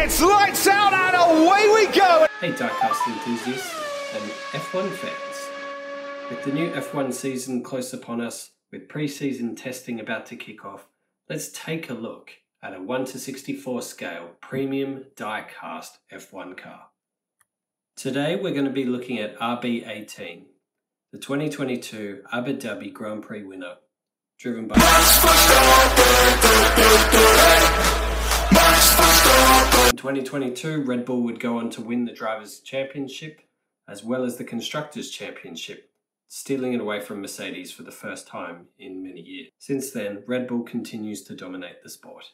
It's lights out and away we go! Hey diecast enthusiasts and F1 fans. With the new F1 season close upon us, with pre-season testing about to kick off, let's take a look at a 1/64 scale premium diecast F1 car. Today we're going to be looking at RB18, the 2022 Abu Dhabi Grand Prix winner, driven by in 2022, Red Bull would go on to win the Drivers' Championship as well as the Constructors' Championship, stealing it away from Mercedes for the first time in many years. Since then, Red Bull continues to dominate the sport.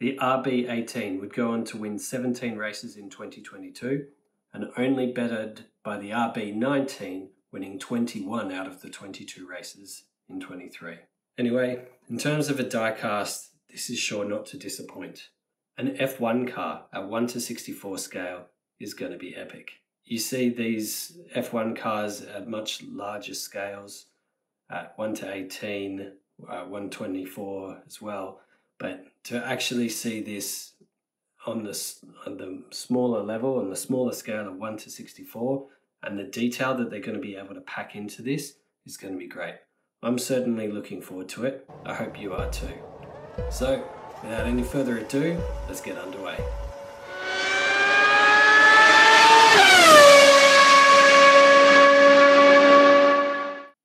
The RB18 would go on to win 17 races in 2022 and only bettered by the RB19 winning 21 out of the 22 races in 23. Anyway, in terms of a diecast, this is sure not to disappoint. An F1 car at 1/64 scale is going to be epic. You see these F1 cars at much larger scales, at 1/18, 1/24 as well. But to actually see this on the smaller level, on the smaller scale of 1/64, and the detail that they're going to be able to pack into this is going to be great. I'm certainly looking forward to it. I hope you are too. So, without any further ado, let's get underway.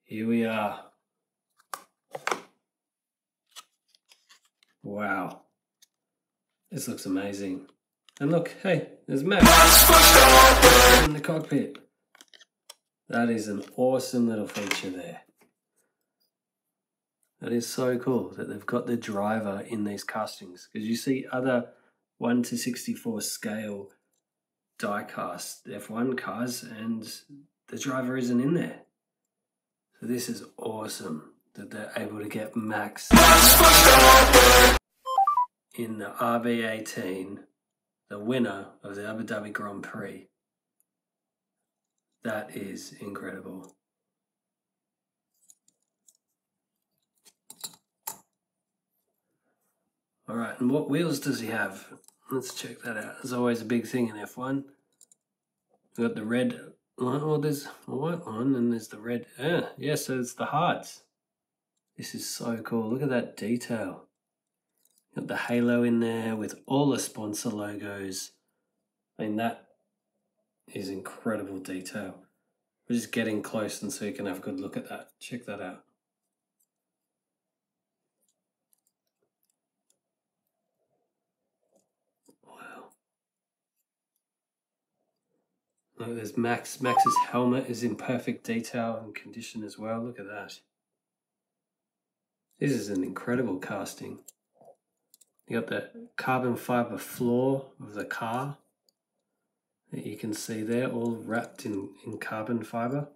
Here we are. Wow. This looks amazing. And look, hey, there's Max in the cockpit. That is an awesome little feature there. That is so cool that they've got the driver in these castings, because you see other 1/64 scale diecast F1 cars and the driver isn't in there. So this is awesome that they're able to get Max in the RB18, the winner of the Abu Dhabi Grand Prix. That is incredible. Alright, and what wheels does he have? Let's check that out. There's always a big thing in F1. We've got the red one, oh, there's a white one, and there's the red. Yeah, so it's the hards. This is so cool. Look at that detail. Got the halo in there with all the sponsor logos. I mean, that is incredible detail. We're just getting close and so you can have a good look at that. Check that out. Look, there's Max. Max's helmet is in perfect detail and condition as well. Look at that. This is an incredible casting. You got the carbon fiber floor of the car that you can see there, all wrapped in carbon fiber.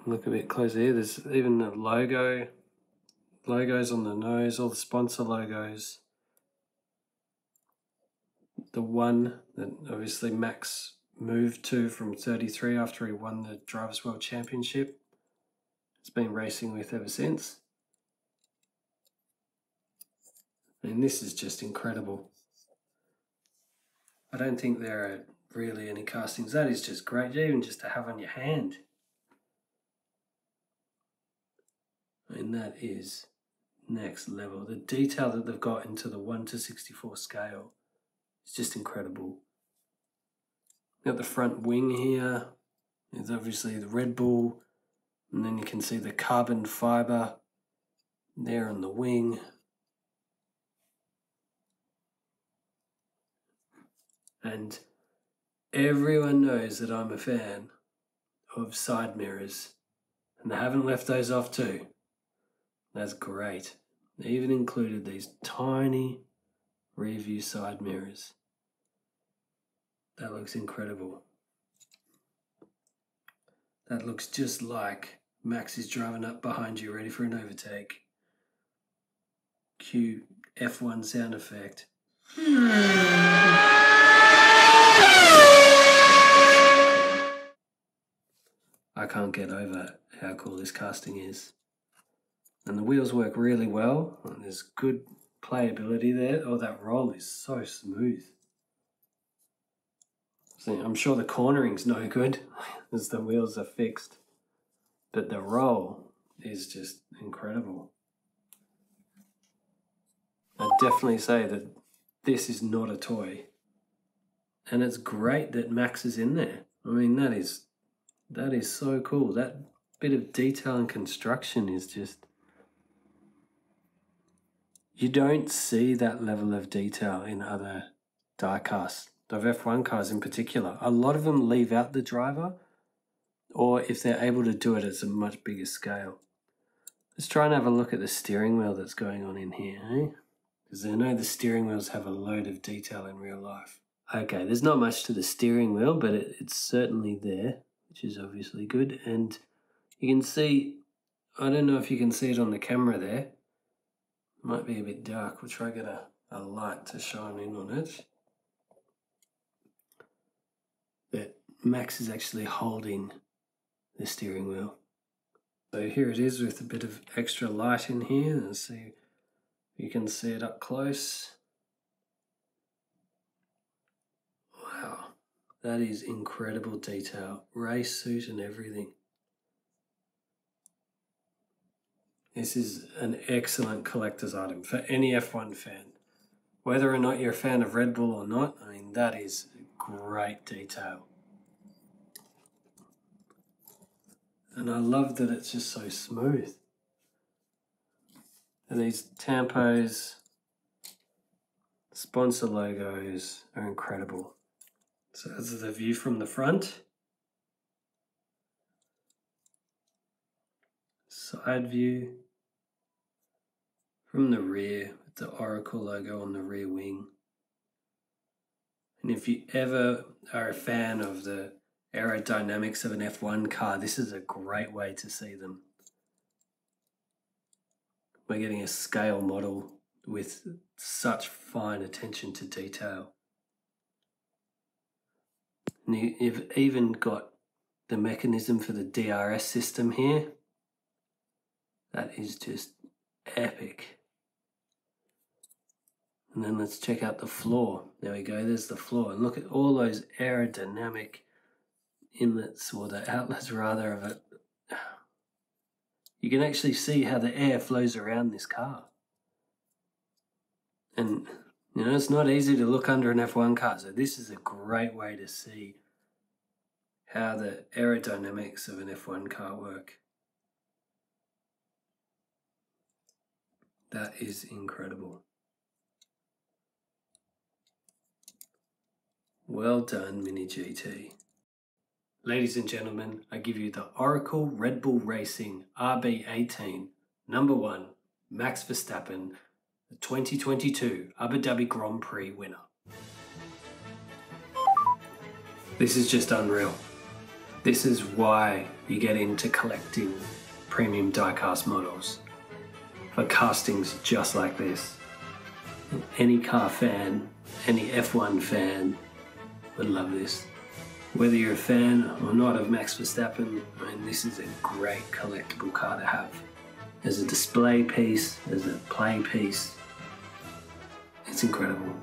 Look a bit closer here. There's even the logos on the nose, all the sponsor logos. The one that obviously Max moved to from 33 after he won the Drivers' World Championship. It's been racing with ever since. And this is just incredible. I don't think there are really any castings. That is just great, even just to have on your hand. I mean, that is next level. The detail that they've got into the 1/64 scale. It's just incredible. Got the front wing here. There's obviously the Red Bull. And then you can see the carbon fiber there on the wing. And everyone knows that I'm a fan of side mirrors. And they haven't left those off too. That's great. They even included these tiny rear view side mirrors. That looks incredible. That looks just like Max is driving up behind you ready for an overtake. Cue F1 sound effect. I can't get over how cool this casting is. And the wheels work really well, and there's good playability there. Oh, that roll is so smooth. See, I'm sure the cornering's no good as the wheels are fixed, but the roll is just incredible. I'd definitely say that this is not a toy, and it's great that Max is in there. I mean, that is so cool. That bit of detail and construction is just, you don't see that level of detail in other diecasts of F1 cars in particular. A lot of them leave out the driver, or if they're able to do it, it's a much bigger scale. Let's try and have a look at the steering wheel that's going on in here, eh? Because I know the steering wheels have a load of detail in real life. Okay, there's not much to the steering wheel, but it's certainly there, which is obviously good. And you can see, I don't know if you can see it on the camera there. Might be a bit dark. We'll try to get a light to shine in on it. But Max is actually holding the steering wheel. So here it is with a bit of extra light in here. Let's see if you can see it up close. Wow, that is incredible detail. Race suit and everything. This is an excellent collector's item for any F1 fan. Whether or not you're a fan of Red Bull or not, I mean, that is great detail. And I love that it's just so smooth. And these tampos, sponsor logos are incredible. So this is the view from the front. Side view. From the rear, with the Oracle logo on the rear wing. And if you ever are a fan of the aerodynamics of an F1 car, this is a great way to see them. We're getting a scale model with such fine attention to detail. And you've even got the mechanism for the DRS system here. That is just epic. And then let's check out the floor. There we go, there's the floor. And look at all those aerodynamic inlets, or the outlets rather, of it. You can actually see how the air flows around this car. And, you know, it's not easy to look under an F1 car, so this is a great way to see how the aerodynamics of an F1 car work. That is incredible. Well done, Mini GT. Ladies and gentlemen, I give you the Oracle Red Bull Racing RB18 #1 Max Verstappen, the 2022 Abu Dhabi Grand Prix winner. This is just unreal. This is why you get into collecting premium diecast models, for castings just like this. Any car fan, any F1 fan would love this. Whether you're a fan or not of Max Verstappen, I mean, this is a great collectible car to have. As a display piece, as a play piece, it's incredible.